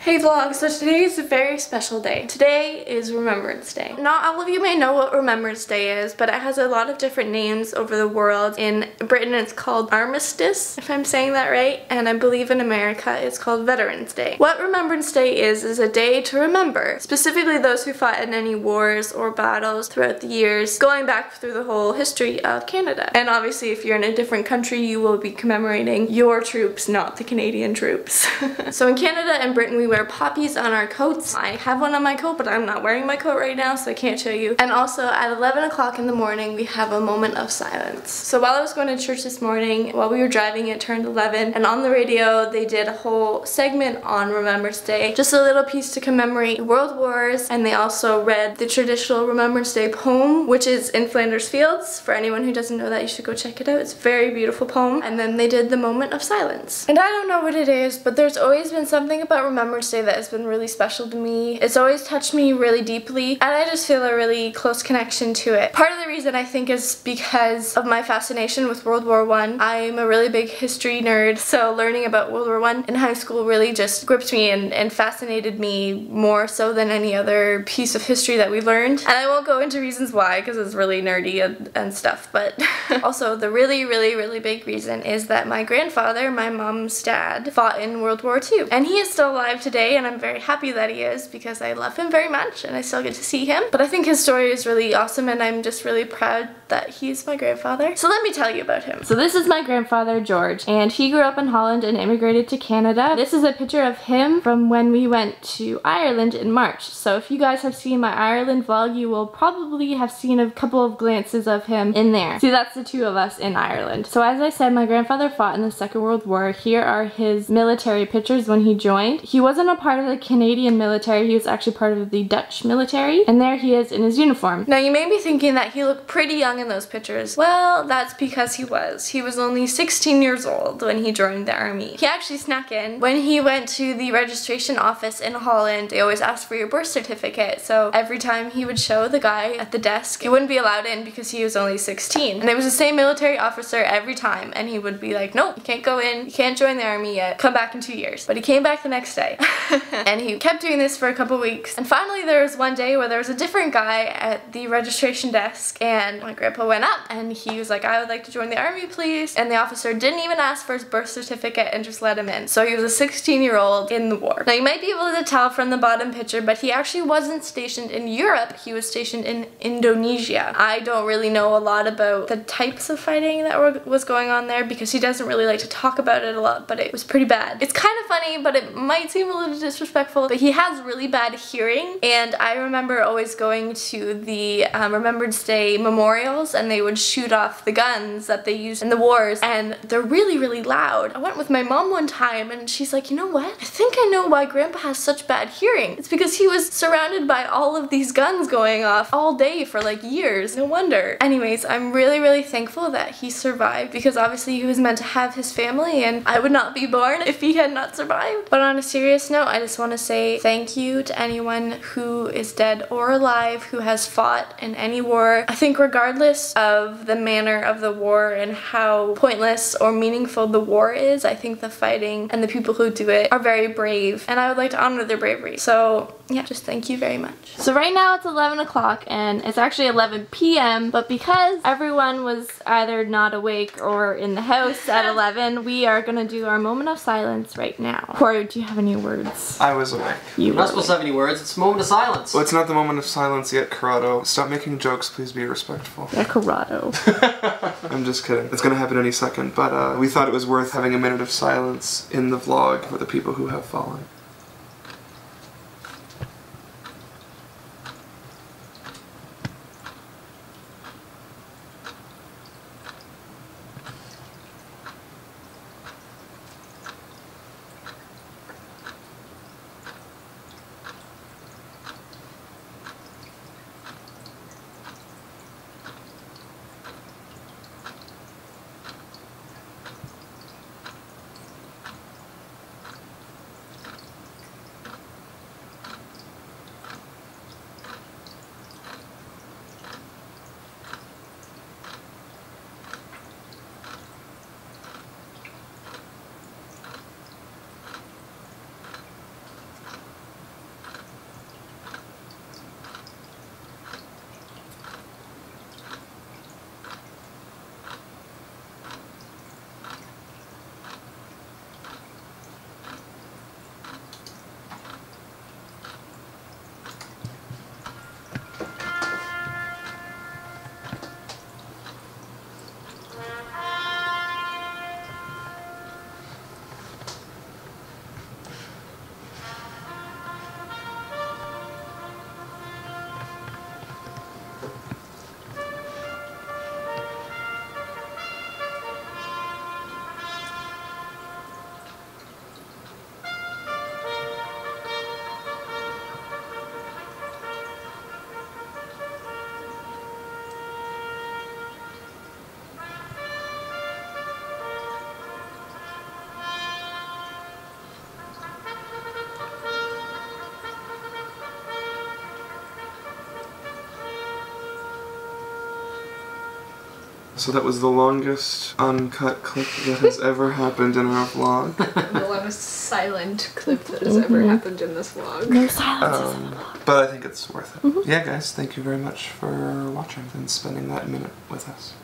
Hey vlog, so today is a very special day. Today is Remembrance Day. Not all of you may know what Remembrance Day is, but it has a lot of different names over the world. In Britain it's called Armistice, if I'm saying that right, and I believe in America it's called Veterans Day. What Remembrance Day is a day to remember, specifically those who fought in any wars or battles throughout the years, going back through the whole history of Canada. And obviously if you're in a different country, you will be commemorating your troops, not the Canadian troops. So in Canada and Britain we wear poppies on our coats. I have one on my coat, but I'm not wearing my coat right now, so I can't show you. And also at 11 o'clock in the morning, we have a moment of silence. So while I was going to church this morning, while we were driving, it turned 11, and on the radio, they did a whole segment on Remembrance Day, just a little piece to commemorate the World Wars, and they also read the traditional Remembrance Day poem, which is in Flanders Fields. For anyone who doesn't know that, you should go check it out. It's a very beautiful poem. And then they did the moment of silence. And I don't know what it is, but there's always been something about Remembrance Day that has been really special to me. It's always touched me really deeply, and I just feel a really close connection to it. Part of the reason I think is because of my fascination with World War I. I'm a really big history nerd, so learning about World War I in high school really just gripped me and fascinated me more so than any other piece of history that we learned. And I won't go into reasons why, because it's really nerdy and stuff, but also the really big reason is that my grandfather, my mom's dad, fought in World War II. And he is still alive today, and I'm very happy that he is because I love him very much and I still get to see him. But I think his story is really awesome, and I'm just really proud that he's my grandfather. So let me tell you about him. So this is my grandfather, George, and he grew up in Holland and immigrated to Canada. This is a picture of him from when we went to Ireland in March. So if you guys have seen my Ireland vlog, you will probably have seen a couple of glances of him in there. See, that's the two of us in Ireland. So as I said, my grandfather fought in the Second World War. Here are his military pictures when he joined. He wasn't a part of the Canadian military, he was actually part of the Dutch military, and there he is in his uniform. Now you may be thinking that he looked pretty young in those pictures. Well, that's because he was. He was only 16 years old when he joined the army. He actually snuck in. When he went to the registration office in Holland, they always asked for your birth certificate, so every time he would show the guy at the desk, he wouldn't be allowed in because he was only 16. And it was the same military officer every time, and he would be like, nope, you can't go in, you can't join the army yet, come back in 2 years. But he came back the next day. And he kept doing this for a couple weeks. And finally there was one day where there was a different guy at the registration desk, and my grandpa went up and he was like, I would like to join the army, please. And the officer didn't even ask for his birth certificate and just let him in. So he was a 16-year-old in the war. Now you might be able to tell from the bottom picture, but he actually wasn't stationed in Europe, he was stationed in Indonesia. I don't really know a lot about the types of fighting that was going on there because he doesn't really like to talk about it a lot, but it was pretty bad. It's kind of funny, but it might seem a little disrespectful, but he has really bad hearing, and I remember always going to the Remembrance Day memorials, and they would shoot off the guns that they used in the wars, and they're really loud. I went with my mom one time and she's like, you know what? I think I know why Grandpa has such bad hearing. It's because he was surrounded by all of these guns going off all day for like years. No wonder. Anyways, I'm really thankful that he survived, because obviously he was meant to have his family and I would not be born if he had not survived. But on a serious note, I just want to say thank you to anyone who is dead or alive who has fought in any war. I think regardless of the manner of the war and how pointless or meaningful the war is, I think the fighting and the people who do it are very brave, and I would like to honor their bravery. So yeah, just thank you very much. So right now it's 11 o'clock and it's actually 11 p.m. but because everyone was either not awake or in the house at 11, we are gonna do our moment of silence right now. Corey, do you have any words? I was awake. You're not supposed to have any words, it's a moment of silence. Well, it's not the moment of silence yet, Corrado. Stop making jokes, please be respectful. Yeah, Corrado. I'm just kidding. It's gonna happen any second, but we thought it was worth having a minute of silence in the vlog for the people who have fallen. So that was the longest uncut clip that has ever happened in our vlog. The longest silent clip that has ever happened in this vlog. No silence in the vlog. But I think it's worth it. Yeah, guys, thank you very much for watching and spending that minute with us.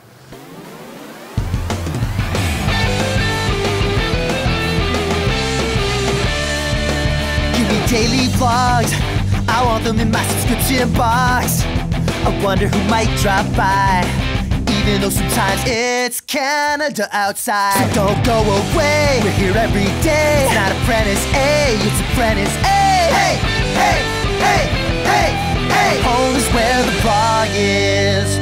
Give me daily vlogs, I want them in my subscription box. I wonder who might drop by, even though sometimes it's Canada outside. So don't go away, we're here every day. It's not ApprenticeEh, it's ApprenticeEh. Hey, hey, hey, hey, hey. Home is where the vlog is.